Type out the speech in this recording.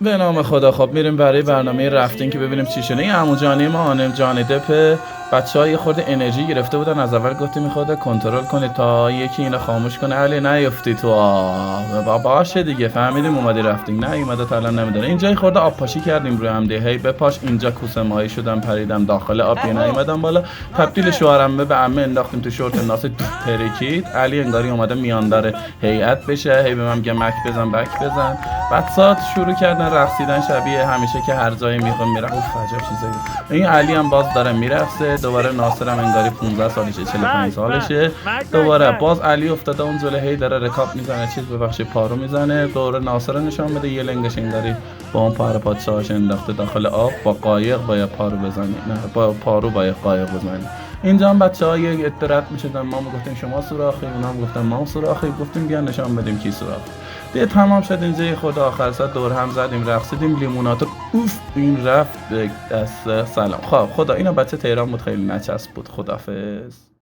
به نام خدا. خب میریم برای برنامه رفتیم که ببینیم چی شده. این عمو جانی ما آنم جانی دپ بچه‌ها یه خورده انرژی گرفته بودن، از اول گفتیم میخواد کنترل کنه تا یکی اینو خاموش کنه. علی نیفتی تو باشه دیگه، فهمیدیم اومدی رفتیم. نه اومده تا الان نمیدونه. اینجا خورده آب پاشی کردیم روی هم دیگه، هی بپاش اینجا کوسه ماهی شدم پریدم داخل آب نیومدم بالا. تبدیل شوهرم به عمه انداختیم تو شورت ناس ترکید. علی انگاری اومده میاندار هیئت بشه، هی به من میگه مک بزن بک بزن. بعد ساعت شروع کردن رقصیدن شبیه همیشه که هر جایی میخوام میره. اوف عجب چیزایی. این علی هم باز داره میرقصه. دوباره ناصر هم انگاری 15 سالشه 45 سالشه. دوباره باز علی افتاده اون جلوی، هی داره رکاب میزنه، چیز ببخشید پارو میزنه. دوره ناصر نشون بده، یه لنگش انگاری با اون پاره پادشاهش انداخته داخل آب. با قایق باید پارو بزنی، نه با پارو باید قایق بزنی. اینجا هم بچه‌ها یه اترت میشدن، ما میگفتیم شما سوراخی، اونا هم گفتن ما سوراخی. گفتیم بیا نشون بدیم کی سوراخ. دیگه تمام شد اینجا. یه خود آخر ساعت دور هم زدیم رقصیدیم لیموناتو. اوف این رفت دست سلام. خب خدا، اینا بچه تهران بود، خیلی نچسب بود. خدافظ.